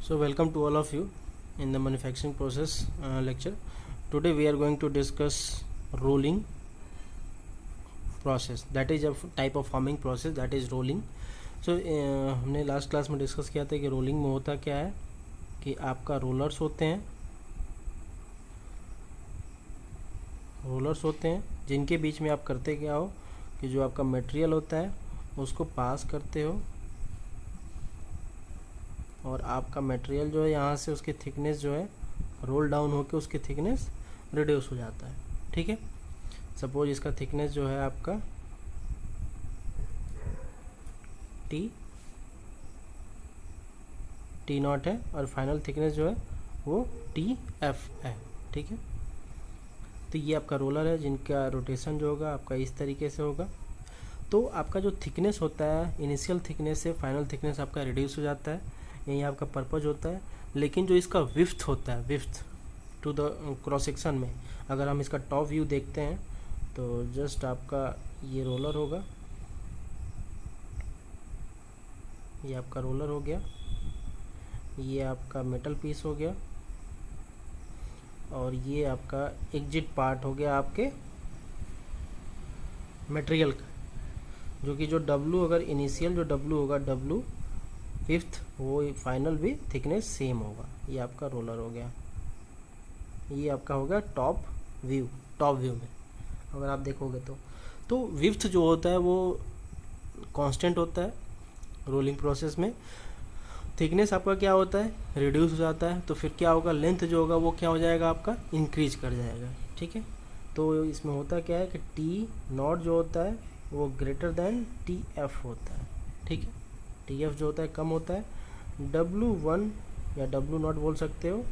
So welcome to all of you in the manufacturing process lecture. Today we are going to discuss rolling process, that is a type of forming process, that is rolling. So हमने last class में discuss किया था कि rolling में होता क्या है कि आपका रोलर्स होते हैं जिनके बीच में आप करते क्या हो कि जो आपका मटेरियल होता है उसको पास करते हो और आपका मटेरियल जो है यहाँ से उसकी थिकनेस जो है रोल डाउन होकर उसकी थिकनेस रिड्यूस हो जाता है। ठीक है, सपोज इसका थिकनेस जो है आपका टी नॉट है और फाइनल थिकनेस जो है वो टी एफ है। ठीक है, तो ये आपका रोलर है जिनका रोटेशन जो होगा आपका इस तरीके से होगा। तो आपका जो थिकनेस होता है इनिशियल थिकनेस से फाइनल थिकनेस आपका रिड्यूस हो जाता है, यही आपका पर्पज होता है। लेकिन जो इसका विड्थ होता है, width to the cross section में अगर हम इसका टॉप व्यू देखते हैं तो जस्ट आपका ये रोलर होगा, ये आपका रोलर हो गया, ये आपका मेटल पीस हो गया और ये आपका एग्जिट पार्ट हो गया आपके मटेरियल का, जो कि जो W अगर इनिशियल जो W होगा W फिफ्थ वो फाइनल भी थिकनेस सेम होगा। ये आपका रोलर हो गया, ये आपका होगा टॉप व्यू में अगर आप देखोगे तो विड्थ जो होता है वो कांस्टेंट होता है रोलिंग प्रोसेस में। थिकनेस आपका क्या होता है रिड्यूस हो जाता है, तो फिर क्या होगा लेंथ जो होगा वो क्या हो जाएगा आपका इंक्रीज कर जाएगा। ठीक है, तो इसमें होता क्या है कि टी नॉट जो होता है वो ग्रेटर देन टी एफ होता है। ठीक है, टी एफ जो होता है कम होता है, W1 या W नॉट बोल सकते हो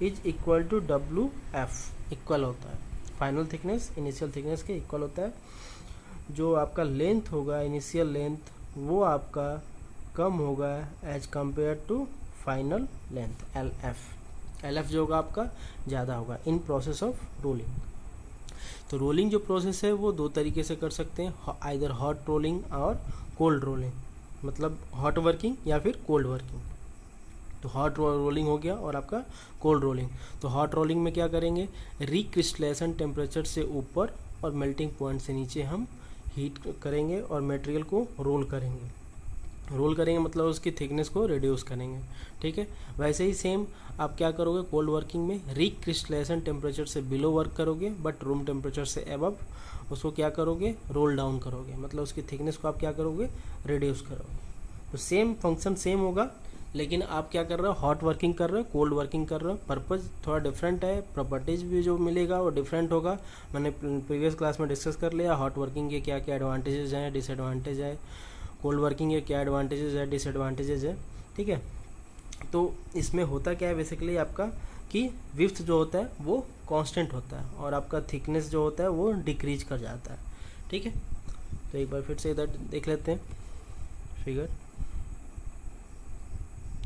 is equal to WF equal होता है, फाइनल थिकनेस इनिशियल थिकनेस के इक्वल होता है। जो आपका लेंथ होगा इनिशियल लेंथ वो आपका कम होगा as compare to final length LF जो होगा आपका ज़्यादा होगा इन प्रोसेस ऑफ रोलिंग। तो रोलिंग जो प्रोसेस है वो दो तरीके से कर सकते हैं, आइदर हॉट रोलिंग और कोल्ड रोलिंग, मतलब हॉट वर्किंग या फिर कोल्ड वर्किंग। तो हॉट रोलिंग हो गया और आपका कोल्ड रोलिंग। तो हॉट रोलिंग में क्या करेंगे, रिक्रिस्टलेशन टेम्परेचर से ऊपर और मेल्टिंग पॉइंट से नीचे हम हीट करेंगे और मटेरियल को रोल करेंगे मतलब उसकी थिकनेस को रिड्यूस करेंगे। ठीक है, वैसे ही सेम आप क्या करोगे कोल्ड वर्किंग में, रिक्रिस्टलेशन टेम्परेचर से बिलो वर्क करोगे बट रूम टेम्परेचर से अबव उसको क्या करोगे रोल डाउन करोगे, मतलब उसकी थिकनेस को आप क्या करोगे रिड्यूस करोगे। तो सेम फंक्शन सेम होगा, लेकिन आप क्या कर रहे हो हॉट वर्किंग कर रहे हो कोल्ड वर्किंग कर रहे हो, पर्पज़ थोड़ा डिफरेंट है, प्रॉपर्टीज़ भी जो मिलेगा वो डिफरेंट होगा। मैंने प्रीवियस क्लास में डिस्कस कर लिया हॉट वर्किंग के क्या क्या एडवांटेजेस हैं डिसएडवांटेज है, कोल्ड वर्किंग के क्या एडवांटेजेस है डिसएडवांटेजेस है। ठीक है, तो इसमें होता क्या है बेसिकली आपका कि विड्थ जो होता है वो कांस्टेंट होता है और आपका थिकनेस जो होता है वो डिक्रीज कर जाता है। ठीक है, तो एक बार फिर से इधर देख लेते हैं फिगर।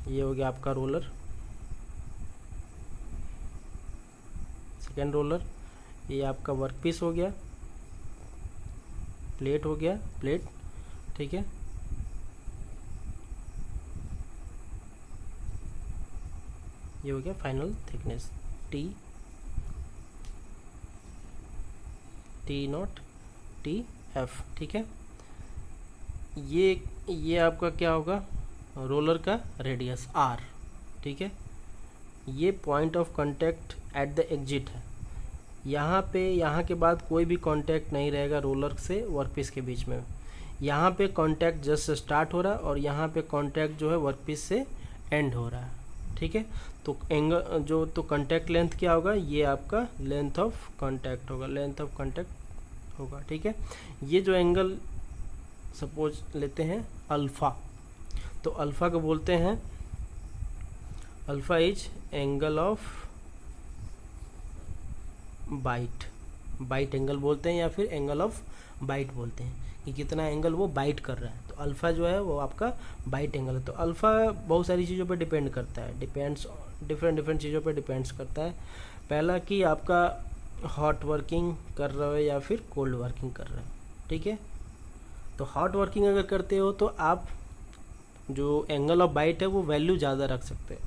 ये हो गया आपका रोलर, सेकेंड रोलर, ये आपका वर्कपीस हो गया, प्लेट हो गया प्लेट। ठीक है, ये हो गया final thickness T not T F. ठीक है, ये आपका क्या होगा रोलर का रेडियस R। ठीक है, ये point of contact at the exit है, यहाँ के बाद कोई भी कांटेक्ट नहीं रहेगा रोलर से वर्कपीस के बीच में। यहाँ पे कांटेक्ट जस्ट स्टार्ट हो रहा है और यहाँ पे कांटेक्ट जो है वर्कपीस से एंड हो रहा है। ठीक है, तो एंगल जो तो कांटेक्ट लेंथ क्या होगा, ये आपका लेंथ ऑफ कांटेक्ट होगा। ठीक है, ये जो एंगल सपोज लेते हैं अल्फ़ा, तो अल्फ़ा को बोलते हैं alpha is angle of bite angle बोलते हैं या फिर एंगल ऑफ बाइट बोलते हैं कि कितना एंगल वो बाइट कर रहा है। तो अल्फ़ा जो है वो आपका बाइट एंगल है। तो अल्फ़ा बहुत सारी चीज़ों पर डिपेंड करता है, डिफरेंट चीज़ों पर डिपेंड्स करता है। पहला कि आपका हॉट वर्किंग कर रहे हो या फिर कोल्ड वर्किंग कर रहे हो। ठीक है, तो हॉट वर्किंग अगर करते हो तो आप जो एंगल ऑफ बाइट है वो वैल्यू ज़्यादा रख सकते हो।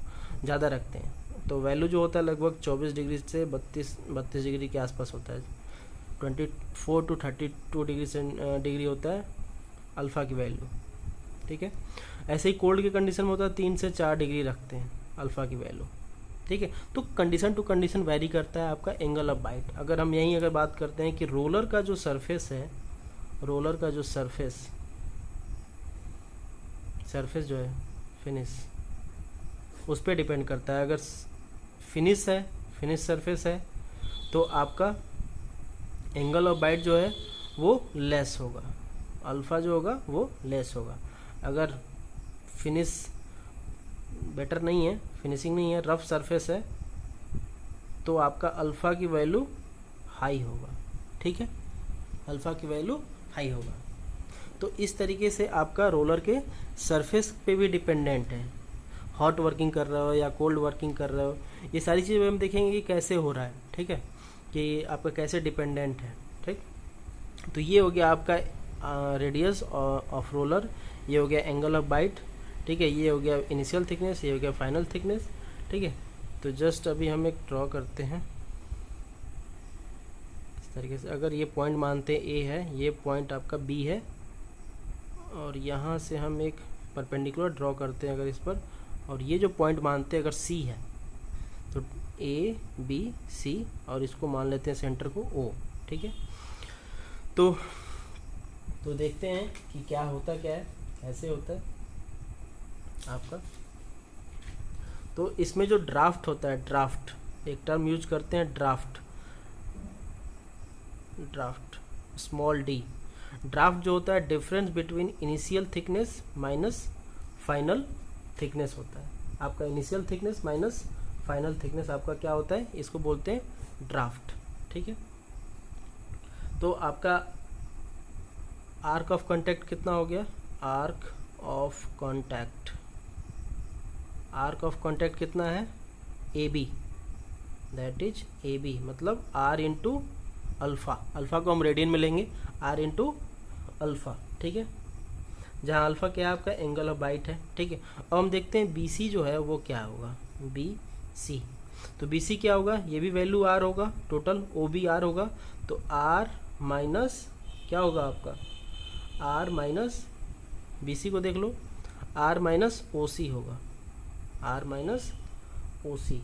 ज़्यादा रखते हैं। तो वैल्यू जो होता है लगभग 24 डिग्री से 32 डिग्री के आसपास होता है। 24 to 32 डिग्री होता है अल्फ़ा की वैल्यू, ठीक है। ऐसे ही कोल्ड के कंडीशन में होता है 3 से 4 डिग्री रखते हैं अल्फ़ा की वैल्यू, ठीक है। तो कंडीशन टू कंडीशन वेरी करता है आपका एंगल ऑफ बाइट। अगर हम यहीं अगर बात करते हैं कि रोलर का जो सरफेस है, रोलर का जो सरफेस जो है फिनिश, उस पर डिपेंड करता है। अगर फिनिश है, फिनिश सरफेस है, तो आपका एंगल ऑफ बाइट जो है वो लेस होगा, अल्फ़ा जो होगा वो लेस होगा। अगर फिनिश बेटर नहीं है, फिनिशिंग नहीं है, रफ सरफेस है, तो आपका अल्फ़ा की वैल्यू हाई होगा, ठीक है, अल्फ़ा की वैल्यू हाई होगा। तो इस तरीके से आपका रोलर के सरफेस पे भी डिपेंडेंट है, हॉट वर्किंग कर रहे हो या कोल्ड वर्किंग कर रहे हो, ये सारी चीज़ें हम देखेंगे कि कैसे हो रहा है, ठीक है, कि आपका कैसे डिपेंडेंट है, ठीक। तो ये हो गया आपका रेडियस ऑफ रोलर, ये हो गया एंगल ऑफ बाइट, ठीक है, ये हो गया इनिशियल थिकनेस, ये हो गया फाइनल थिकनेस, ठीक है। तो जस्ट अभी हम एक ड्रॉ करते हैं इस तरीके से। अगर ये पॉइंट मानते हैं ए है, ये पॉइंट आपका बी है, और यहाँ से हम एक परपेंडिकुलर ड्रॉ करते हैं अगर इस पर, और ये जो पॉइंट मानते हैं अगर सी है तो ए बी सी, और इसको मान लेते हैं सेंटर को ओ, ठीक है। तो देखते हैं कि क्या होता क्या है, कैसे होता है आपका। तो इसमें जो ड्राफ्ट होता है, ड्राफ्ट एक टर्म यूज करते हैं, ड्राफ्ट स्मॉल डी। ड्राफ्ट जो होता है difference between initial thickness minus final thickness होता है। आपका initial thickness minus final thickness आपका क्या होता है, इसको बोलते हैं ड्राफ्ट, ठीक है। तो आपका आर्क ऑफ कांटेक्ट कितना हो गया, आर्क ऑफ कांटेक्ट कितना है, A B, that is A B, मतलब आर इंटू अल्फ़ा, अल्फ़ा को हम रेडियन में लेंगे, आर इंटू अल्फ़ा, ठीक है, जहाँ अल्फ़ा क्या है आपका एंगल ऑफ बाइट है, ठीक है। अब हम देखते हैं बी सी जो है वो क्या होगा, बी सी। तो बी सी क्या होगा, ये भी वैल्यू आर होगा, टोटल ओ बी आर होगा, तो आर माइनस क्या होगा आपका, आर माइनस बी सी को देख लो, आर माइनस ओ सी होगा, आर माइनस ओ सी।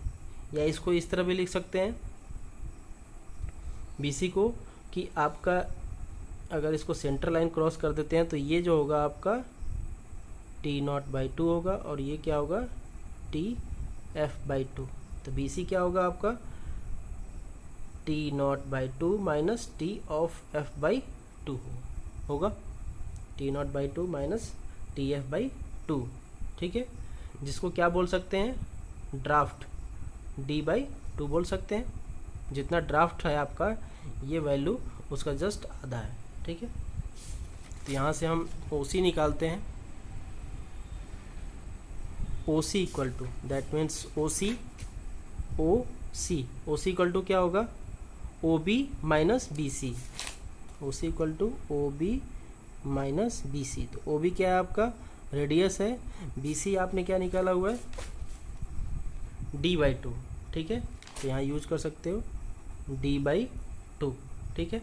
या इसको इस तरह भी लिख सकते हैं बी सी को कि आपका अगर इसको सेंटर लाइन क्रॉस कर देते हैं तो ये जो होगा आपका टी नॉट बाई टू होगा, और ये क्या होगा टी एफ बाई टू। तो बी सी क्या होगा आपका T naught by two minus T of F by two होगा, T naught by two minus T F by two, ठीक है, जिसको क्या बोल सकते हैं, ड्राफ्ट डी बाई टू बोल सकते हैं। जितना ड्राफ्ट है आपका ये वैल्यू उसका जस्ट आधा है, ठीक है। तो यहाँ से हम ओ सी निकालते हैं, O C equal to that means O C equal to क्या होगा, O B minus B C, O C equal to O B minus B C. तो ओ बी क्या है आपका रेडियस है, बी सी आपने क्या निकाला हुआ है डी बाई टू, ठीक है। तो यहाँ यूज कर सकते हो डी बाई टू, ठीक है,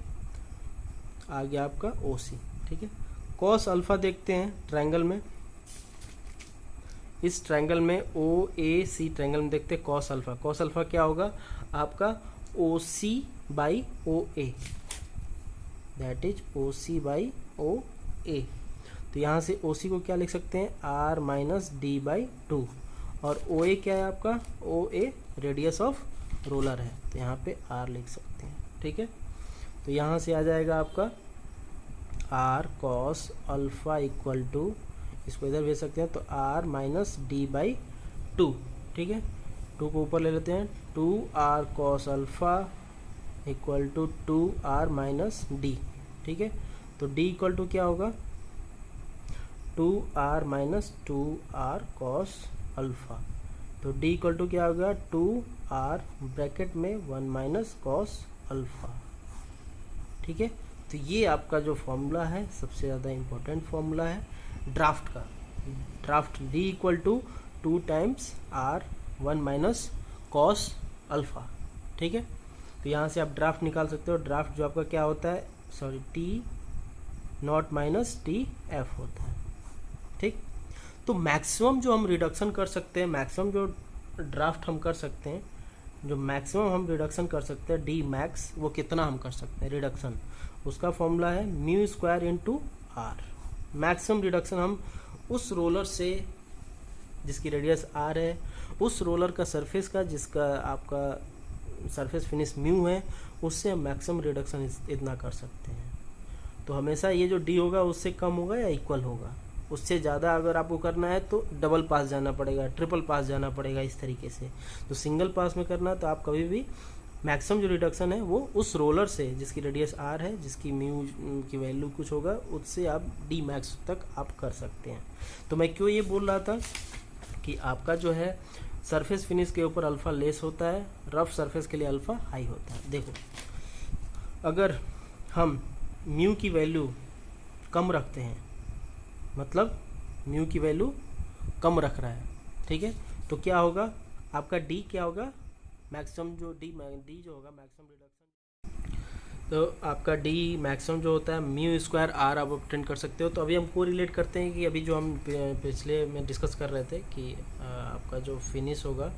आ गया आपका ओ सी, ठीक है। कॉस अल्फा देखते हैं ट्रायंगल में, इस ट्रायंगल में ओ ए सी ट्रायंगल में देखते हैं कॉस अल्फा। कॉस अल्फा क्या होगा आपका O C by O A, that is O C by O A. तो यहाँ से ओ सी को क्या लिख सकते हैं R minus D by two, और ओ ए क्या है आपका O A radius of roller है, तो यहाँ पे आर लिख सकते हैं, ठीक है। तो यहाँ से आ जाएगा आपका R cos alpha equal to, इसको इधर भेज सकते हैं तो R minus D by two, ठीक है, टू को ऊपर ले लेते हैं, two R cos alpha equal to two R minus D, ठीक है। तो डी इक्वल टू क्या होगा two R minus two R cos alpha. तो डी इक्वल टू क्या होगा टू आर ब्रैकेट में वन माइनस कॉस अल्फा, ठीक है। तो ये आपका जो फॉर्मूला है सबसे ज़्यादा इम्पोर्टेंट फॉर्मूला है ड्राफ्ट का। Draft D equal to two times R 1 minus cos alpha, ठीक है। तो यहाँ से आप ड्राफ्ट निकाल सकते हो। ड्राफ्ट जो आपका क्या होता है, sorry T naught minus T F होता है, ठीक। तो मैक्सिमम जो हम रिडक्शन कर सकते हैं, मैक्सिमम जो ड्राफ्ट हम कर सकते हैं, जो मैक्सिमम हम रिडक्शन कर सकते हैं डी मैक्स, वो कितना हम कर सकते हैं रिडक्शन, उसका फॉर्मूला है mu square into R. Maximum reduction हम उस रोलर से जिसकी रेडियस आर है, उस रोलर का सरफेस का जिसका आपका सरफेस फिनिश म्यू है, उससे हम मैक्सिमम रिडक्शन इतना कर सकते हैं। तो हमेशा ये जो डी होगा उससे कम होगा या इक्वल होगा। उससे ज़्यादा अगर आपको करना है तो डबल पास जाना पड़ेगा, ट्रिपल पास जाना पड़ेगा, इस तरीके से। तो सिंगल पास में करना तो आप कभी भी मैक्सिमम जो रिडक्शन है वो उस रोलर से जिसकी रेडियस आर है, जिसकी म्यू की वैल्यू कुछ होगा, उससे आप डी मैक्स तक आप कर सकते हैं। तो मैं क्यों ये बोल रहा था कि आपका जो है सरफेस फिनिश के ऊपर अल्फ़ा लेस होता है, रफ सरफेस के लिए अल्फ़ा हाई होता है। देखो, अगर हम म्यू की वैल्यू कम रखते हैं, मतलब म्यू की वैल्यू कम रख रहा है, ठीक है, तो क्या होगा, आपका डी क्या होगा, मैक्सिमम जो डी जो होगा मैक्सिमम रिडक्शन, तो आपका डी मैक्सिमम जो होता है म्यू स्क्वायर आर आप ऑब्टेन कर सकते हो। तो अभी हम को रिलेट करते हैं कि अभी जो हम पिछले में डिस्कस कर रहे थे कि आपका जो फिनिश होगा,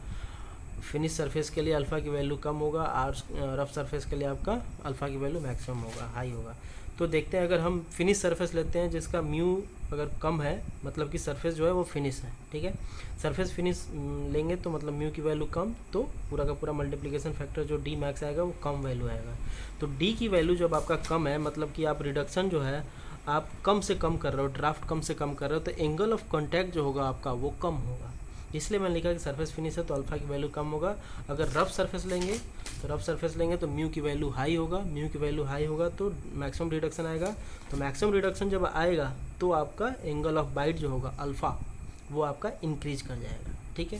फिनिश सरफेस के लिए अल्फ़ा की वैल्यू कम होगा, आर रफ सरफेस के लिए आपका अल्फ़ा की वैल्यू मैक्सिमम होगा, हाई होगा। तो देखते हैं, अगर हम फिनिश सरफेस लेते हैं जिसका म्यू अगर कम है, मतलब कि सरफेस जो है वो फिनिश है, ठीक है, सरफेस फिनिश लेंगे तो मतलब म्यू की वैल्यू कम, तो पूरा का पूरा मल्टीप्लिकेशन फैक्टर जो डी मैक्स आएगा वो कम वैल्यू आएगा। तो डी की वैल्यू जब आपका कम है, मतलब कि आप रिडक्शन जो है आप कम से कम कर रहे हो, ड्राफ्ट कम से कम कर रहे हो, तो एंगल ऑफ कॉन्टैक्ट जो होगा आपका वो कम होगा। इसलिए मैंने लिखा कि सरफेस फिनिश है तो अल्फ़ा की वैल्यू कम होगा। अगर रफ सरफेस लेंगे तो म्यू की वैल्यू हाई होगा, म्यू की वैल्यू हाई होगा तो मैक्सिमम रिडक्शन आएगा। तो मैक्सिमम रिडक्शन जब आएगा तो आपका एंगल ऑफ बाइट जो होगा अल्फ़ा, वो आपका इंक्रीज कर जाएगा, ठीक है।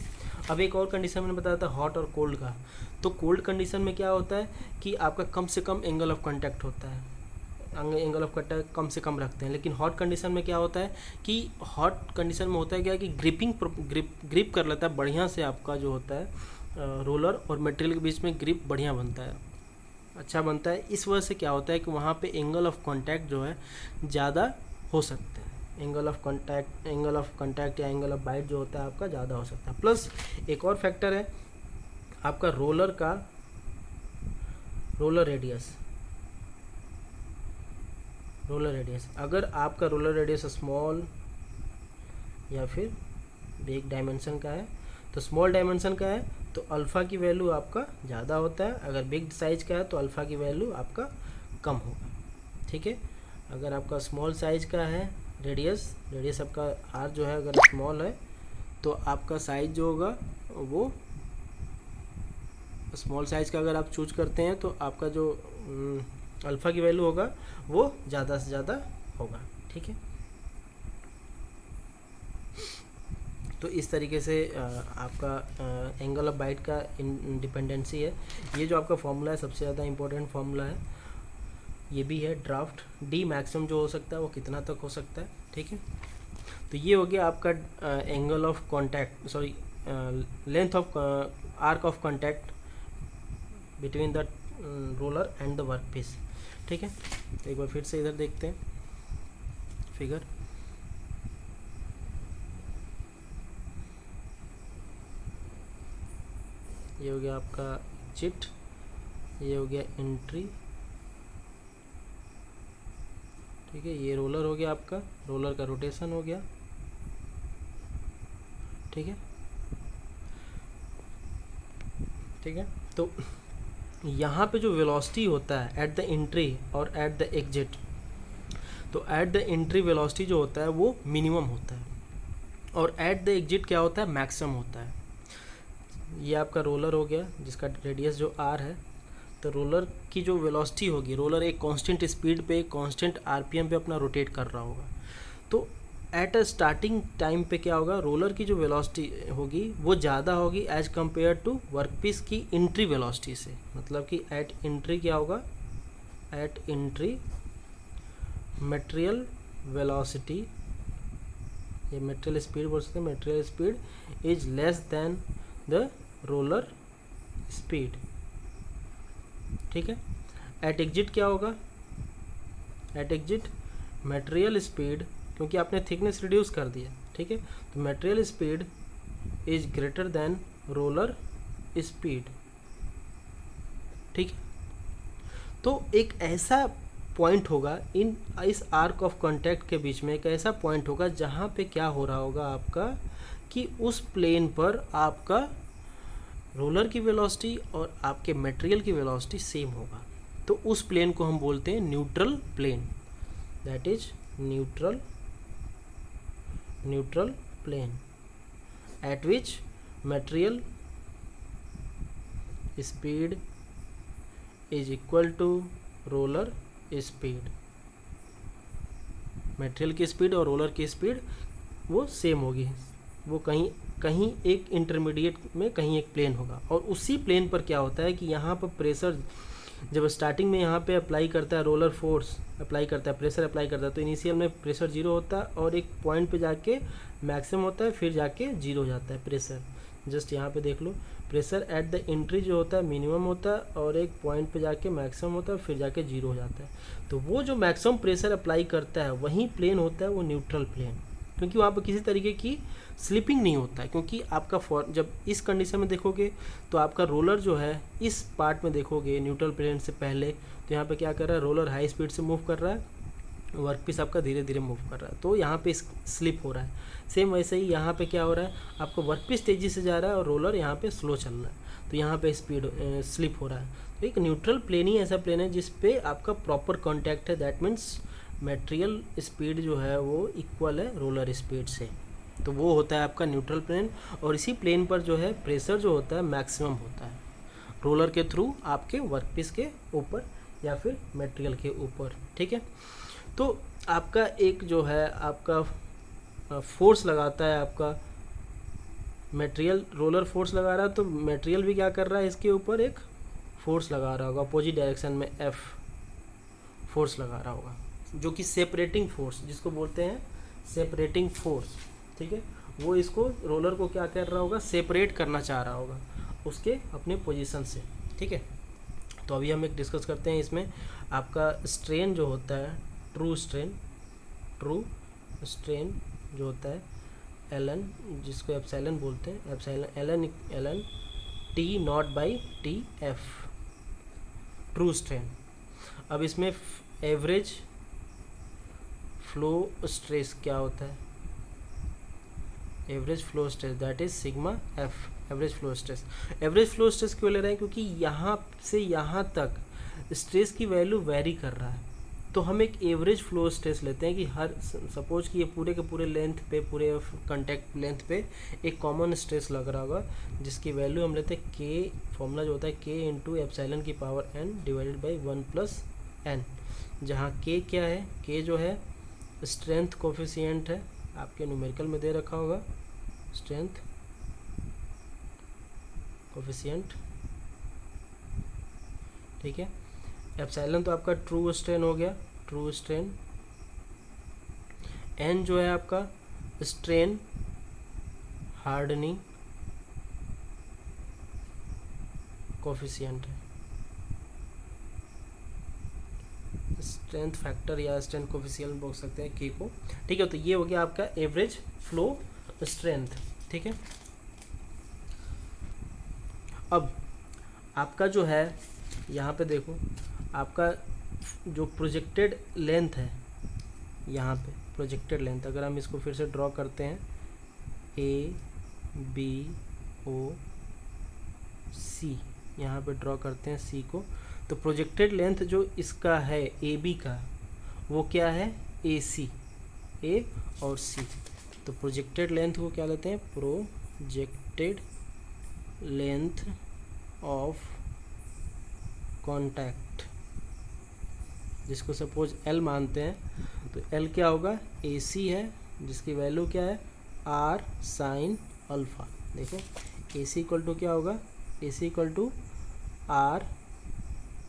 अब एक और कंडीशन मैंने बताया था हॉट और कोल्ड का। तो कोल्ड कंडीशन में क्या होता है कि आपका कम से कम एंगल ऑफ कॉन्टैक्ट होता है, एंगल ऑफ कॉन्टैक्ट कम से कम रखते हैं। लेकिन हॉट कंडीशन में क्या होता है कि हॉट कंडीशन में होता है क्या कि ग्रिप कर लेता है बढ़िया से, आपका जो होता है रोलर और मटेरियल के बीच में ग्रिप बढ़िया बनता है, अच्छा बनता है। इस वजह से क्या होता है कि वहाँ पे एंगल ऑफ कॉन्टैक्ट जो है ज़्यादा हो सकता है, एंगल ऑफ कॉन्टैक्ट या एंगल ऑफ बाइट जो होता है आपका ज़्यादा हो सकता है। प्लस एक और फैक्टर है आपका रोलर रेडियस। अगर आपका रोलर रेडियस स्मॉल या फिर बिग डायमेंशन का है, तो स्मॉल डायमेंशन का है तो अल्फ़ा की वैल्यू आपका ज़्यादा होता है, अगर बिग साइज का है तो अल्फ़ा की वैल्यू आपका कम होगा, ठीक है। अगर आपका स्मॉल साइज का है रेडियस आपका आर जो है अगर स्मॉल है तो आपका साइज जो होगा वो स्मॉल साइज का अगर आप चूज करते हैं तो आपका जो अल्फ़ा की वैल्यू होगा वो ज़्यादा से ज़्यादा होगा, ठीक है। तो इस तरीके से आपका एंगल ऑफ बाइट का इंडिपेंडेंसी है। ये जो आपका फॉर्मूला है सबसे ज़्यादा इंपॉर्टेंट फॉर्मूला है, ये भी है ड्राफ्ट। डी मैक्सिमम जो हो सकता है वो कितना तक हो सकता है, ठीक है। तो ये हो गया आपका angle of contact, sorry length of arc of contact between the roller and the work piece, ठीक है। तो एक बार फिर से इधर देखते हैं फिगर। ये हो गया आपका चिट, ये हो गया एंट्री, ठीक है। ये रोलर हो गया आपका, रोलर का रोटेशन हो गया, ठीक है, ठीक है। तो यहाँ पे जो वेलोसिटी होता है एट द एंट्री और एट द एग्जिट, तो एट द एंट्री वेलोसिटी जो होता है वो मिनिमम होता है और एट द एग्जिट क्या होता है, मैक्सिमम होता है। ये आपका रोलर हो गया जिसका रेडियस जो आर है। तो रोलर की जो वेलोसिटी होगी, रोलर एक कांस्टेंट स्पीड पे, कांस्टेंट आरपीएम पे अपना रोटेट कर रहा होगा। तो एट अ स्टार्टिंग टाइम पे क्या होगा, रोलर की जो वेलोसिटी होगी वो ज़्यादा होगी एज कम्पेयर टू वर्कपीस की एंट्री वेलोसिटी से। मतलब कि एट एंट्री क्या होगा, एट एंट्री मटेरियल वेलोसिटी, ये मटेरियल स्पीड बोल सकते हैं, material speed is less than the roller speed. ठीक है, एट एग्जिट क्या होगा, एट एग्जिट मटेरियल स्पीड, क्योंकि आपने थिकनेस रिड्यूस कर दिया, ठीक है, तो material speed is greater than roller speed. ठीक है, तो एक ऐसा पॉइंट होगा इन इस आर्क ऑफ कांटेक्ट के बीच में, एक ऐसा पॉइंट होगा जहाँ पे क्या हो रहा होगा आपका कि उस प्लेन पर आपका रोलर की वेलोसिटी और आपके मटेरियल की वेलोसिटी सेम होगा। तो उस प्लेन को हम बोलते हैं neutral plane, that is neutral plane at which material speed is equal to roller speed. Material की स्पीड और रोलर की स्पीड वो सेम होगी, वो कहीं एक इंटरमीडिएट में कहीं एक प्लेन होगा। और उसी प्लेन पर क्या होता है कि यहाँ पर प्रेशर जब स्टार्टिंग में यहाँ पे अप्लाई करता है, रोलर फोर्स अप्लाई करता है, प्रेशर अप्लाई करता है, तो इनिशियल में प्रेशर जीरो होता है और एक पॉइंट पे जाके मैक्सिमम होता है, फिर जाके जीरो हो जाता है प्रेशर। जस्ट यहाँ पे देख लो, प्रेशर एट द एंट्री जो होता है मिनिमम होता है और एक पॉइंट पे जाके मैक्सिमम होता है, फिर जाके जीरो हो जाता है। तो वो जो मैक्सिमम प्रेशर अप्लाई करता है वही प्लेन होता है वो न्यूट्रल प्लेन, क्योंकि वहाँ पर किसी तरीके की स्लिपिंग नहीं होता है। क्योंकि आपका जब इस कंडीशन में देखोगे तो आपका रोलर जो है इस पार्ट में देखोगे न्यूट्रल प्लेन से पहले, तो यहाँ पे क्या कर रहा है, रोलर हाई स्पीड से मूव कर रहा है, वर्कपीस आपका धीरे धीरे मूव कर रहा है, तो यहाँ पे स्लिप हो रहा है। सेम वैसे ही यहाँ पे क्या हो रहा है, आपका वर्कपीस तेज़ी से जा रहा है और रोलर यहाँ पे स्लो चल रहा है, तो यहाँ पे स्पीड स्लिप हो रहा है। तो एक न्यूट्रल प्लेन ही ऐसा प्लेन है जिस पे आपका प्रॉपर कॉन्टैक्ट है, दैट मीन्स मटेरियल स्पीड जो है वो इक्वल है रोलर स्पीड से, तो वो होता है आपका न्यूट्रल प्लेन। और इसी प्लेन पर जो है प्रेशर जो होता है मैक्सिमम होता है रोलर के थ्रू आपके वर्कपीस के ऊपर या फिर मटेरियल के ऊपर। ठीक है, तो आपका एक जो है आपका फोर्स लगाता है, आपका मटेरियल रोलर फोर्स लगा रहा है, तो मटेरियल भी क्या कर रहा है, इसके ऊपर एक फोर्स लगा रहा होगा, अपोजिट डायरेक्शन में एफ फोर्स लगा रहा होगा, जो कि सेपरेटिंग फोर्स जिसको बोलते हैं सेपरेटिंग फोर्स। ठीक है, वो इसको रोलर को क्या कर रहा होगा, सेपरेट करना चाह रहा होगा उसके अपने पोजीशन से। ठीक है, तो अभी हम एक डिस्कस करते हैं इसमें आपका स्ट्रेन जो होता है, ट्रू स्ट्रेन जो होता है एलन, जिसको एप्सिलॉन बोलते हैं, epsilon L N T naught by T F, true strain. अब इसमें एवरेज फ्लो स्ट्रेस क्या होता है, average flow stress that is sigma F, average flow stress. Average flow stress क्यों ले रहे हैं, क्योंकि यहाँ से यहाँ तक स्ट्रेस की वैल्यू वेरी कर रहा है, तो हम एक एवरेज फ्लो स्ट्रेस लेते हैं कि हर सपोज कि ये पूरे के पूरे लेंथ पे, पूरे कॉन्टैक्ट लेंथ पे एक कॉमन स्ट्रेस लग रहा होगा, जिसकी वैल्यू हम लेते हैं के, फॉर्मूला जो होता है के इंटू एप्सिलॉन की power N divided by 1 plus N, जहाँ के क्या है, के जो है स्ट्रेंथ कोफिशिएंट है, आपके न्यूमेरिकल में दे रखा होगा स्ट्रेंथ कोफिशिएंट। ठीक है, एप्सिलॉन तो आपका ट्रू स्ट्रेन हो गया, ट्रू स्ट्रेन। एन जो है आपका स्ट्रेन हार्डनिंग कोफिशिएंट है, स्ट्रेंथ फैक्टर या स्ट्रेंथ कोफिशिएंट बोल सकते हैं के को। ठीक है, तो ये हो गया आपका एवरेज फ्लो स्ट्रेंथ। ठीक है, अब आपका जो है यहाँ पे देखो, आपका जो प्रोजेक्टेड लेंथ है, यहाँ पे प्रोजेक्टेड लेंथ अगर हम इसको फिर से ड्रॉ करते हैं, ए बी ओ सी, यहाँ पे ड्रॉ करते हैं सी को, तो प्रोजेक्टेड लेंथ जो इसका है ए बी का, वो क्या है ए सी, ए और सी। तो प्रोजेक्टेड लेंथ को क्या लेते हैं, प्रोजेक्टेड लेंथ ऑफ कॉन्टैक्ट, जिसको सपोज एल मानते हैं, तो एल क्या होगा, ए सी है, जिसकी वैल्यू क्या है आर साइन अल्फ़ा। देखो ए सी इक्वल टू क्या होगा, A C equal to R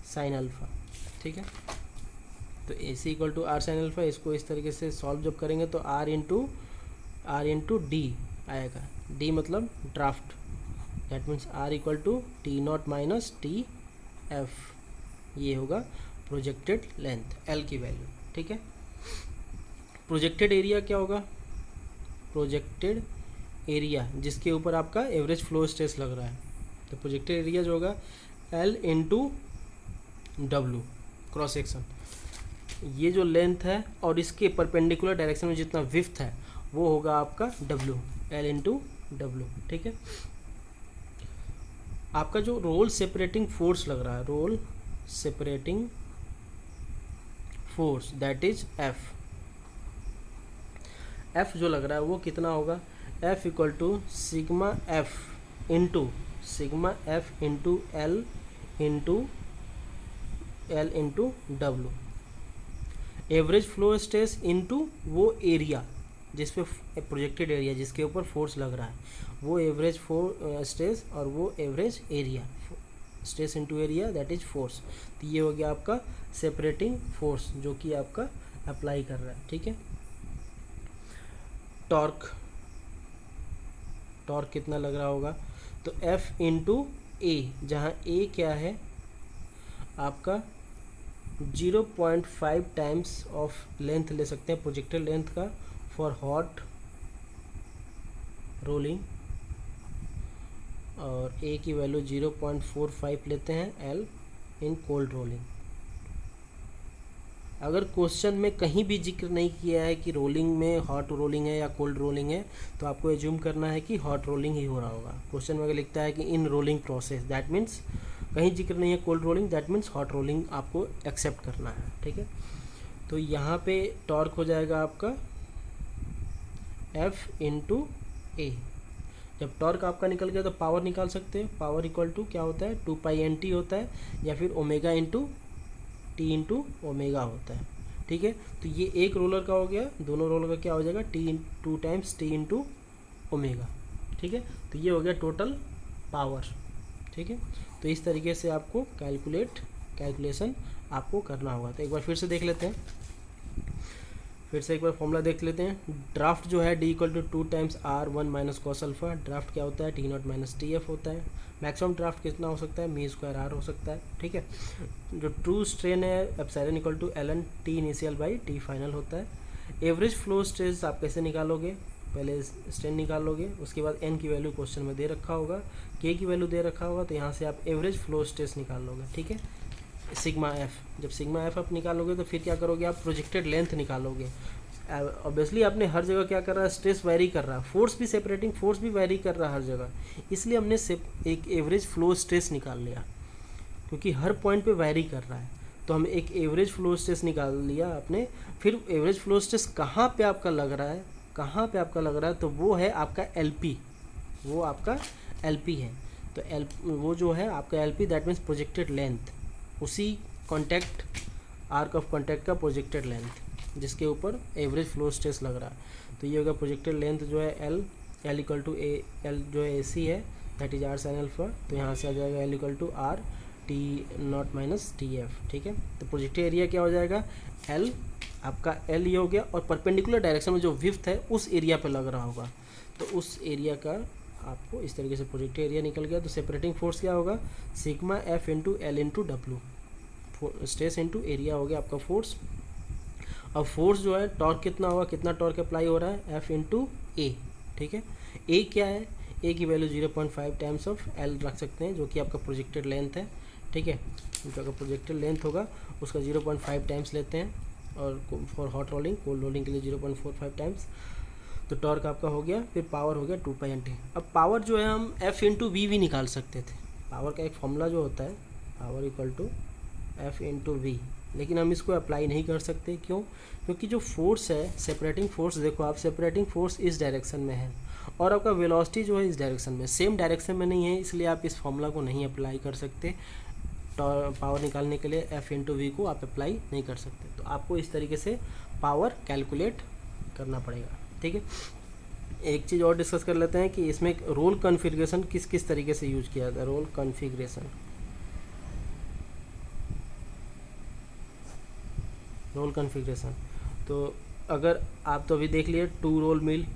sine alpha. ठीक है, तो A C equal to R sine alpha, इसको इस तरीके से सॉल्व जब करेंगे तो आर इंटू डी आएगा, डी मतलब draft that means R equal to T naught minus T F, ये होगा प्रोजेक्टेड लेंथ एल की वैल्यू। ठीक है, प्रोजेक्टेड एरिया क्या होगा, प्रोजेक्टेड एरिया जिसके ऊपर आपका एवरेज फ्लो स्ट्रेस लग रहा है, तो प्रोजेक्टेड एरिया जो होगा L into W cross section, ये जो लेंथ है और इसके परपेंडिकुलर डायरेक्शन में जितना विड्थ है वो होगा आपका डब्लू, एल इंटू डब्लू। ठीक है, आपका जो रोल सेपरेटिंग फोर्स लग रहा है, roll separating force that is F, F जो लग रहा है वो कितना होगा, F equal to sigma F into L into W, average flow stress into वो एरिया जिस पे प्रोजेक्टेड एरिया जिसके ऊपर फोर्स लग रहा है, वो एवरेज स्ट्रेस और वो average area, stress into area that is force. तो ये हो गया आपका सेपरेटिंग फोर्स जो कि आपका अप्लाई कर रहा है। ठीक है, टॉर्क कितना लग रहा होगा, तो F इंटू ए, जहाँ ए क्या है आपका 0.5 टाइम्स ऑफ लेंथ ले सकते हैं प्रोजेक्टेड लेंथ का फॉर हॉट रोलिंग, और ए की वैल्यू 0.45 लेते हैं एल इन कोल्ड रोलिंग। अगर क्वेश्चन में कहीं भी जिक्र नहीं किया है कि रोलिंग में हॉट रोलिंग है या कोल्ड रोलिंग है, तो आपको एज्यूम करना है कि हॉट रोलिंग ही हो रहा होगा। क्वेश्चन में अगर लिखता है कि in rolling process, that means कहीं जिक्र नहीं है cold rolling, that means hot rolling आपको एक्सेप्ट करना है। ठीक है, तो यहाँ पे टॉर्क हो जाएगा आपका F इंटू ए। जब टॉर्क आपका निकल गया तो पावर निकाल सकते हैं, पावर इक्वल टू क्या होता है 2πnt होता है, या फिर omega into T into omega होता है। ठीक है, तो ये एक रोलर का हो गया, दोनों रोलर का क्या हो जाएगा T 2 times T into omega. ठीक है, तो ये हो गया टोटल पावर। ठीक है, तो इस तरीके से आपको कैलकुलेशन आपको करना होगा। तो एक बार फिर से देख लेते हैं, फिर से एक बार फॉर्मूला देख लेते हैं। ड्राफ्ट जो है D equal to 2 times R 1 minus cos alpha, draft क्या होता है T naught minus T F होता है। मैक्सिमम ड्राफ्ट कितना हो सकता है मी स्क्वायर आर हो सकता है। ठीक है, जो ट्रू स्ट्रेन है epsilon equal to L N T initial by T final होता है। एवरेज फ्लो स्ट्रेस आप कैसे निकालोगे, पहले स्ट्रेन निकालोगे, उसके बाद एन की वैल्यू क्वेश्चन में दे रखा होगा, के की वैल्यू दे रखा होगा, तो यहाँ से आप एवरेज फ्लो स्ट्रेस निकाल लोगे। ठीक है, सिग्मा एफ, जब सिग्मा एफ आप निकालोगे तो फिर क्या करोगे आप प्रोजेक्टेड लेंथ निकालोगे। ऑब्वियसली आपने हर जगह क्या कर रहा है स्ट्रेस वैरी कर रहा है, फोर्स भी सेपरेटिंग फोर्स भी वैरी कर रहा है हर जगह, इसलिए हमने एक एवरेज फ्लो स्ट्रेस निकाल लिया क्योंकि हर पॉइंट पे वैरी कर रहा है, तो हम एक एवरेज फ्लो स्ट्रेस निकाल लिया आपने। फिर एवरेज फ्लो स्ट्रेस कहाँ पे आपका लग रहा है, कहाँ पे आपका लग रहा है, तो वो है आपका एलपी, वो आपका एलपी है। तो वो जो है आपका LP that means projected length, उसी कॉन्टैक्ट आर्क ऑफ कॉन्टैक्ट का प्रोजेक्टेड लेंथ जिसके ऊपर एवरेज फ्लो स्ट्रेस लग रहा है। तो ये होगा प्रोजेक्टेड लेंथ जो है L equal to A, L जो है AC है that is R sine alpha, तो यहाँ से आ जाएगा L equal to R T naught minus T F. ठीक है, तो प्रोजेक्टेड एरिया क्या हो जाएगा एल, आपका एल ये हो गया, और परपेंडिकुलर डायरेक्शन में जो विड्थ है उस एरिया पे लग रहा होगा, तो उस एरिया का आपको इस तरीके से प्रोजेक्टेड एरिया निकल गया। तो सेपरेटिंग फोर्स क्या होगा sigma F into L into W, stress into area हो गया आपका फोर्स। अब फोर्स जो है टॉर्क कितना होगा, कितना टॉर्क अप्लाई हो रहा है एफ इंटू ए। ठीक है, ए क्या है, ए की वैल्यू 0.5 टाइम्स ऑफ एल रख सकते हैं जो कि आपका प्रोजेक्टेड लेंथ है। ठीक है, जो अगर प्रोजेक्टेड लेंथ होगा उसका 0.5 टाइम्स लेते हैं, और for hot rolling cold rolling के लिए 0.45 टाइम्स। तो टॉर्क आपका हो गया, फिर पावर हो गया 2πnt। अब पावर जो है हम एफ इंटू वी भी निकाल सकते थे, पावर का एक फॉर्मूला जो होता है power equal to F into V, लेकिन हम इसको अप्लाई नहीं कर सकते। क्यों, क्योंकि जो फोर्स है सेपरेटिंग फोर्स, देखो आप सेपरेटिंग फोर्स इस डायरेक्शन में है और आपका वेलोसिटी जो है इस डायरेक्शन में, सेम डायरेक्शन में नहीं है, इसलिए आप इस फॉर्मूला को नहीं अप्लाई कर सकते। पावर निकालने के लिए एफ इंटू वी को आप अप्लाई नहीं कर सकते, तो आपको इस तरीके से पावर कैलकुलेट करना पड़ेगा। ठीक है, एक चीज़ और डिस्कस कर लेते हैं कि इसमें रोल कॉन्फ़िगरेशन किस किस तरीके से यूज किया जाता है। रोल कॉन्फ़िगरेशन, रोल कॉन्फ़िगरेशन, तो अगर आप तो अभी देख लिए 2 रोल मिल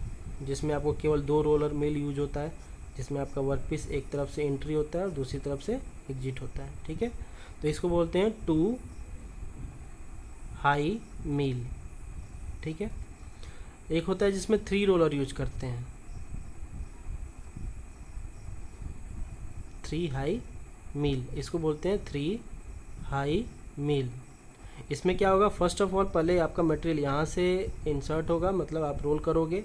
जिसमें आपको केवल 2 रोलर मिल यूज होता है, जिसमें आपका वर्क पीस एक तरफ से एंट्री होता है और दूसरी तरफ से एग्जिट होता है, ठीक है। तो इसको बोलते हैं टू हाई मील, ठीक है। एक होता है जिसमें 3 रोलर यूज करते हैं, 3 हाई मील, इसको बोलते हैं 3 हाई मील। इसमें क्या होगा, फर्स्ट ऑफ ऑल पहले आपका मटेरियल यहाँ से इंसर्ट होगा, मतलब आप रोल करोगे,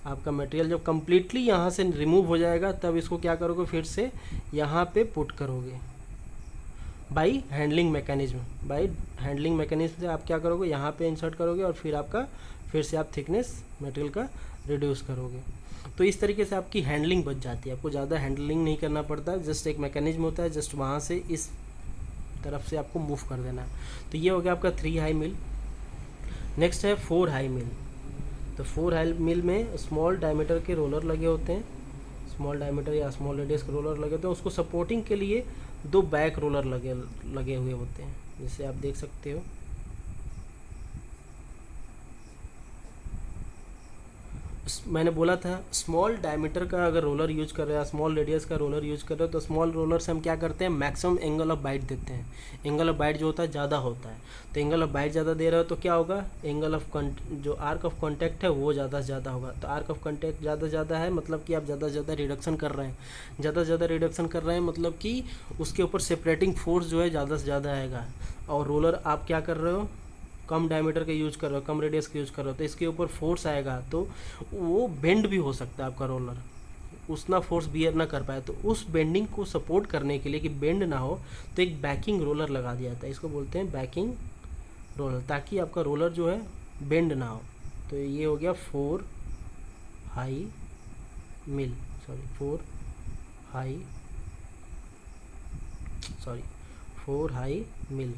आपका मटेरियल जब कम्प्लीटली यहाँ से रिमूव हो जाएगा तब इसको क्या करोगे, फिर से यहाँ पे पुट करोगे by handling mechanism. By handling mechanism से आप क्या करोगे, यहाँ पे इंसर्ट करोगे और फिर आपका फिर से आप थिकनेस मटेरियल का रिड्यूस करोगे। तो इस तरीके से आपकी हैंडलिंग बच जाती है, आपको ज़्यादा हैंडलिंग नहीं करना पड़ता, जस्ट एक मैकेनिज्म होता है, जस्ट वहाँ से इस तरफ से आपको मूव कर देना है। तो ये हो गया आपका 3 हाई मिल। नेक्स्ट है 4 हाई मिल। तो 4 हाई मिल में स्मॉल डायमीटर के रोलर लगे होते हैं, स्मॉल डायमीटर या स्मॉल रेडियस के रोलर लगे होते हैं। उसको सपोर्टिंग के लिए 2 बैक रोलर लगे हुए होते हैं, जिसे आप देख सकते हो। मैंने बोला था स्मॉल डायमीटर का अगर रोलर यूज कर रहे हैं, स्मॉल रेडियस का रोलर यूज कर रहे हो, तो स्मॉल रोलर से हम क्या करते हैं, मैक्सिमम एंगल ऑफ बाइट देते हैं। एंगल ऑफ बाइट जो होता है ज़्यादा होता है, तो एंगल ऑफ बाइट ज़्यादा दे रहे हो तो क्या होगा, एंगल ऑफ जो आर्क ऑफ कॉन्टैक्ट है वो ज़्यादा से ज़्यादा होगा। तो आर्क ऑफ कॉन्टैक्ट ज़्यादा से ज़्यादा है, मतलब कि आप ज़्यादा से ज़्यादा रिडक्शन कर रहे हैं, ज़्यादा से ज़्यादा रिडक्शन कर रहे हैं, मतलब कि उसके ऊपर सेपरेटिंग फोर्स जो है ज़्यादा से ज़्यादा आएगा। और रोलर आप क्या कर रहे हो, कम डायमीटर का यूज कर रहे हो, कम रेडियस का यूज कर रहे हो, तो इसके ऊपर फोर्स आएगा, तो वो बेंड भी हो सकता है आपका रोलर, उतना फोर्स बियर ना कर पाए। तो उस बेंडिंग को सपोर्ट करने के लिए कि बेंड ना हो, तो एक बैकिंग रोलर लगा दिया जाता है, इसको बोलते हैं बैकिंग रोलर, ताकि आपका रोलर जो है बेंड ना हो। तो ये हो गया 4 हाई मिल, 4 हाई मिल।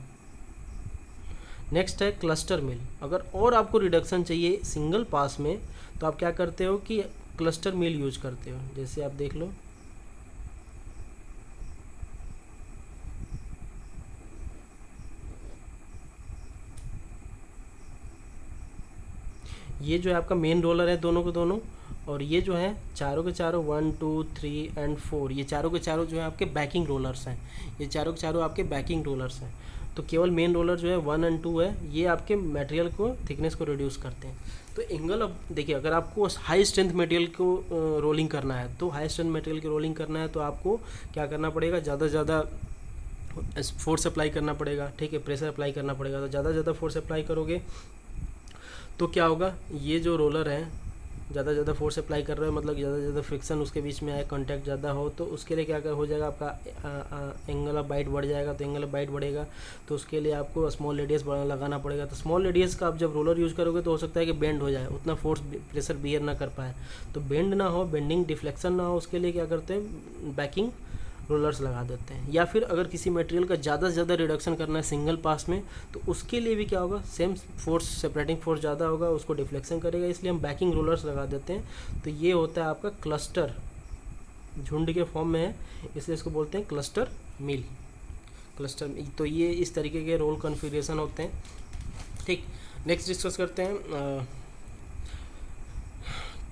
नेक्स्ट है क्लस्टर मिल। अगर और आपको रिडक्शन चाहिए सिंगल पास में, तो आप क्या करते हो कि क्लस्टर मिल यूज करते हो। जैसे आप देख लो, ये जो है आपका मेन रोलर है दोनों के दोनों, और ये जो है चारों के चारों 1 2 3 एंड 4, ये चारों के चारों जो है आपके बैकिंग रोलर्स हैं, ये चारों के चारों आपके बैकिंग रोलर्स हैं। तो केवल मेन रोलर जो है 1 और 2 है, ये आपके मटेरियल को थिकनेस को रिड्यूस करते हैं। तो एंगल अब देखिए, अगर आपको हाई स्ट्रेंथ मटेरियल को रोलिंग करना है, तो हाई स्ट्रेंथ मटेरियल की रोलिंग करना है तो आपको क्या करना पड़ेगा, ज़्यादा से ज़्यादा फोर्स अप्लाई करना पड़ेगा, ठीक है, प्रेशर अप्लाई करना पड़ेगा। तो ज़्यादा से ज़्यादा फोर्स अप्लाई करोगे तो क्या होगा, ये जो रोलर है ज़्यादा से ज़्यादा फोर्स अप्लाई कर रहे हो, मतलब ज़्यादा से ज़्यादा फ्रिक्शन उसके बीच में आए, कांटेक्ट ज़्यादा हो, तो उसके लिए क्या कर हो जाएगा, आपका एंगल ऑफ बाइट बढ़ जाएगा। तो एंगल ऑफ बाइट बढ़ेगा तो उसके लिए आपको स्मॉल रेडियस लगाना पड़ेगा। तो स्मॉल रेडियस का आप जब रोलर यूज़ करोगे तो हो सकता है कि बेंड हो जाए, उतना फोर्स प्रेशर बियर ना कर पाए। तो बेंड ना हो, बेंडिंग डिफ्लेक्शन ना हो, उसके लिए क्या करते हैं, बैकिंग रोलर्स लगा देते हैं। या फिर अगर किसी मटेरियल का ज़्यादा से ज़्यादा रिडक्शन करना है सिंगल पास में, तो उसके लिए भी क्या होगा, सेम फोर्स, सेपरेटिंग फोर्स ज़्यादा होगा, उसको डिफ्लेक्शन करेगा, इसलिए हम बैकिंग रोलर्स लगा देते हैं। तो ये होता है आपका क्लस्टर, झुंड के फॉर्म में है, इसलिए इसको बोलते हैं क्लस्टर मिल। तो ये इस तरीके के रोल कॉन्फ़िगरेशन होते हैं, ठीक। नेक्स्ट डिस्कस करते हैं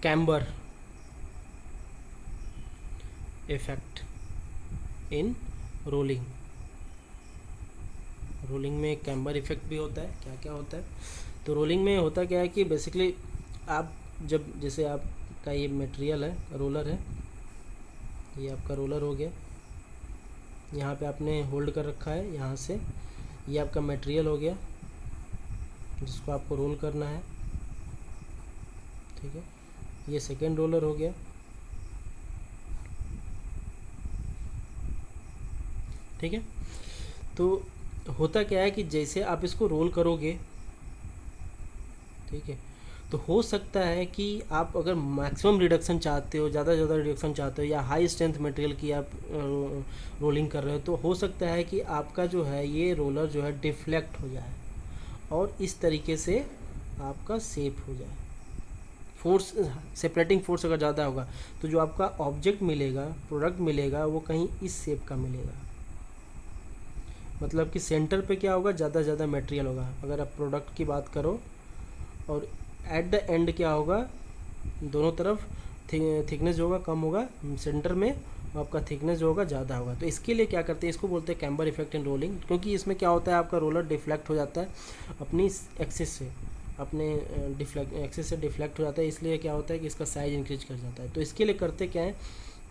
camber effect in rolling. Rolling में कैम्बर इफेक्ट भी होता है। क्या क्या होता है, तो रोलिंग में होता क्या है कि बेसिकली आप जब, जैसे आपका ये मटेरियल है, रोलर है, ये आपका रोलर हो गया, यहाँ पे आपने होल्ड कर रखा है यहाँ से, ये आपका मटेरियल हो गया जिसको आपको रोल करना है, ठीक है। ये सेकेंड रोलर हो गया, ठीक है। तो होता क्या है कि जैसे आप इसको रोल करोगे, ठीक है, तो हो सकता है कि आप अगर मैक्सिमम रिडक्शन चाहते हो, ज़्यादा से ज़्यादा रिडक्शन चाहते हो, या हाई स्ट्रेंथ मटेरियल की आप रोलिंग कर रहे हो, तो हो सकता है कि आपका जो है ये रोलर जो है डिफ्लेक्ट हो जाए और इस तरीके से आपका शेप हो जाए। फोर्स, सेपरेटिंग फोर्स अगर ज़्यादा होगा तो जो आपका ऑब्जेक्ट मिलेगा, प्रोडक्ट मिलेगा, वो कहीं इस शेप का मिलेगा। मतलब कि सेंटर पे क्या होगा, ज़्यादा से ज़्यादा मटेरियल होगा अगर आप प्रोडक्ट की बात करो, और एट द एंड क्या होगा, दोनों तरफ थिकनेस जो होगा कम होगा, सेंटर में आपका थिकनेस जो होगा ज़्यादा होगा। तो इसके लिए क्या करते हैं, इसको बोलते हैं कैम्बर इफेक्ट इन रोलिंग, क्योंकि इसमें क्या होता है आपका रोलर डिफ्लेक्ट हो जाता है अपनी एक्सिस से, अपने एक्सिस से डिफ्लेक्ट हो जाता है, इसलिए क्या होता है कि इसका साइज इंक्रीज कर जाता है। तो इसके लिए करते क्या है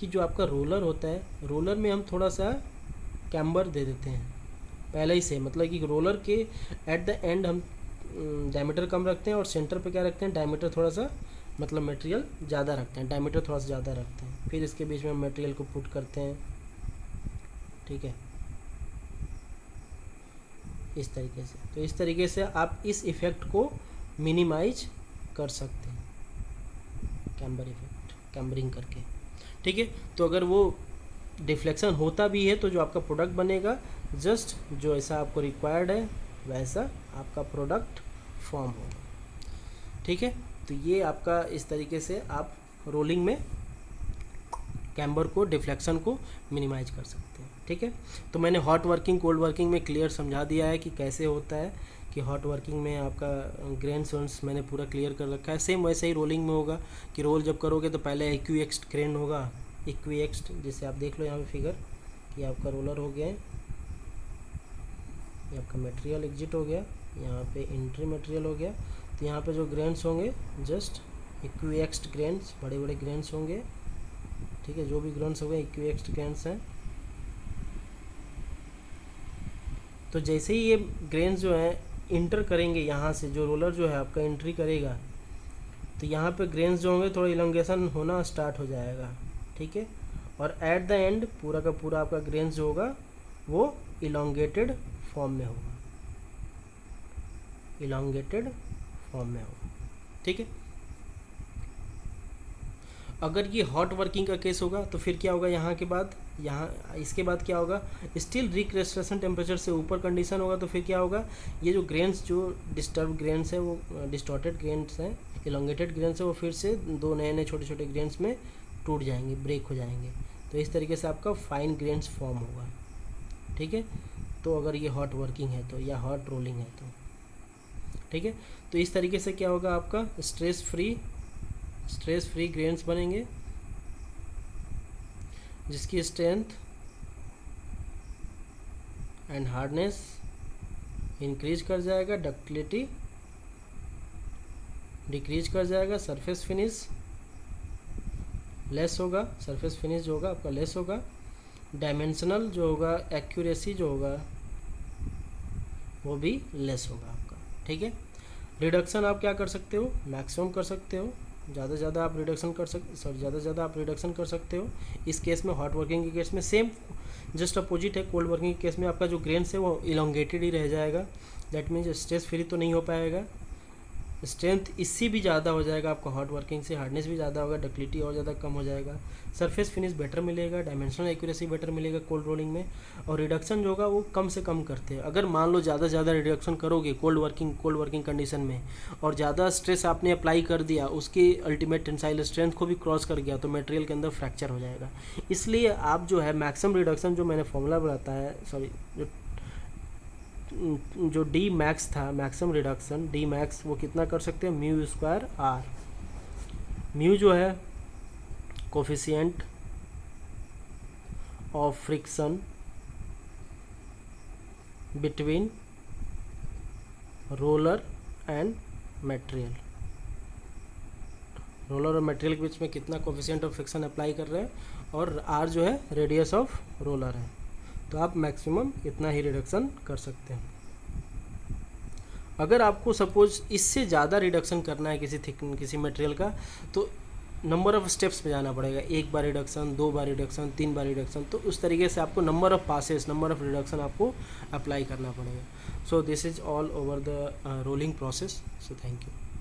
कि जो आपका रोलर होता है, रोलर में हम थोड़ा सा कैम्बर दे देते हैं पहले ही से, मतलब कि रोलर के एट द एंड हम डायमीटर कम रखते हैं और सेंटर पे क्या रखते हैं, डायमीटर थोड़ा सा मतलब मटेरियल ज़्यादा रखते हैं, डायमीटर थोड़ा सा ज़्यादा रखते हैं, फिर इसके बीच में हम मटेरियल को पुट करते हैं, ठीक है, इस तरीके से। तो इस तरीके से आप इस इफ़ेक्ट को मिनिमाइज कर सकते हैं, कैम्बर इफेक्ट, कैम्बरिंग करके, ठीक है। तो अगर वो डिफ्लेक्शन होता भी है तो जो आपका प्रोडक्ट बनेगा, जस्ट जो ऐसा आपको रिक्वायर्ड है वैसा आपका प्रोडक्ट फॉर्म होगा, ठीक है। तो ये आपका इस तरीके से आप रोलिंग में कैम्बर को, डिफ्लेक्शन को मिनिमाइज कर सकते हैं, ठीक है। तो मैंने हॉट वर्किंग कोल्ड वर्किंग में क्लियर समझा दिया है कि कैसे होता है, कि हॉट वर्किंग में आपका ग्रेन्स वन्स मैंने पूरा क्लियर कर रखा है। सेम वैसे ही रोलिंग में होगा कि रोल जब करोगे तो पहले इक्विएक्स्ड ग्रेन होगा, इक्विएक्स्ड, जैसे आप देख लो यहाँ पे फिगर कि आपका रोलर हो गया है, ये आपका मटेरियल एग्जिट हो गया, यहाँ पे एंट्री मटेरियल हो गया। तो यहाँ पे जो ग्रेन्स होंगे जस्ट इक्विएक्स्ड ग्रेन्स, बड़े बड़े ग्रेन्स होंगे, ठीक है, जो भी ग्रेन्स होंगे इक्विएक्स्ड ग्रेन्स हैं। तो जैसे ही ये ग्रेन्स जो हैं इंटर करेंगे, यहाँ से जो रोलर जो है आपका एंट्री करेगा, तो यहाँ पे ग्रेन्स जो होंगे थोड़ा इलोंगेशन होना स्टार्ट हो जाएगा, ठीक है। और एट द एंड पूरा का पूरा आपका ग्रेन्स जो होगा वो इलोंगेटेड फॉर्म में होगा, इलोंगेटेड फॉर्म में होगा, ठीक है। अगर ये हॉट वर्किंग का केस होगा तो फिर क्या होगा, यहाँ के बाद, यहाँ इसके बाद क्या होगा, स्टिल रिक्रिस्टेशन टेम्परेचर से ऊपर कंडीशन होगा। तो फिर क्या होगा, ये जो ग्रेन्स, जो डिस्टर्ब ग्रेन्स है, वो डिस्टॉर्टेड ग्रेन्स हैं, इलोंगेटेड ग्रेन्स है, वो फिर से दो नए नए छोटे छोटे ग्रेन्स में टूट जाएंगे, ब्रेक हो जाएंगे। तो इस तरीके से आपका फाइन ग्रेन्स फॉर्म होगा, ठीक है। तो अगर ये हॉट वर्किंग है तो, या हॉट रोलिंग है तो, ठीक है। तो इस तरीके से क्या होगा, आपका स्ट्रेस फ्री ग्रेन्स बनेंगे, जिसकी स्ट्रेंथ एंड हार्डनेस इंक्रीज कर जाएगा, डक्टिलिटी डिक्रीज कर जाएगा, सरफेस फिनिश लेस होगा, सरफेस फिनिश जो होगा आपका लेस होगा, डायमेंशनल जो होगा, एक्यूरेसी जो होगा वो भी लेस होगा आपका, ठीक है। रिडक्शन आप क्या कर सकते हो, मैक्सिमम कर सकते हो, ज़्यादा से ज़्यादा आप रिडक्शन कर सकते हो। इस केस में हॉट वर्किंग के केस में सेम जस्ट अपोजिट है, कोल्ड वर्किंग के केस में आपका जो ग्रेन्स है वो इलोंगेटेड ही रह जाएगा, दैट मीन्स स्ट्रेस फ्री तो नहीं हो पाएगा, स्ट्रेंथ इससे भी ज़्यादा हो जाएगा आपका हॉट वर्किंग से, हार्डनेस भी ज़्यादा होगा, डक्टिलिटी और ज़्यादा कम हो जाएगा, सरफेस फिनिश बेटर मिलेगा, डायमेंशनल एक्यूरेसी बेटर मिलेगा कोल्ड रोलिंग में। और रिडक्शन जो होगा वो कम से कम करते हैं। अगर मान लो ज़्यादा से ज़्यादा रिडक्शन करोगे कोल्ड वर्किंग कंडीशन में, और ज़्यादा स्ट्रेस आपने अप्लाई कर दिया, उसकी अल्टीमेट टेंसाइल स्ट्रेंथ को भी क्रॉस कर गया, तो मटेरियल के अंदर फ्रैक्चर हो जाएगा। इसलिए आप जो है मैक्सिमम रिडक्शन, जो मैंने फॉर्मूला बताया है, जो डी मैक्स था, मैक्सिमम रिडक्शन डी मैक्स, वो कितना कर सकते हैं, म्यू स्क्वायर आर। म्यू जो है coefficient of friction between roller and material, roller और मटेरियल के बीच में कितना कोफिशिएंट ऑफ फ्रिक्शन अप्लाई कर रहे हैं, और आर जो है रेडियस ऑफ रोलर है। तो आप मैक्सिमम इतना ही रिडक्शन कर सकते हैं। अगर आपको सपोज इससे ज़्यादा रिडक्शन करना है किसी मटेरियल का, तो नंबर ऑफ़ स्टेप्स पे जाना पड़ेगा, 1 बार रिडक्शन, 2 बार रिडक्शन, 3 बार रिडक्शन। तो उस तरीके से आपको number of passes, number of reduction आपको अप्लाई करना पड़ेगा। So this is all over the rolling process. So thank you.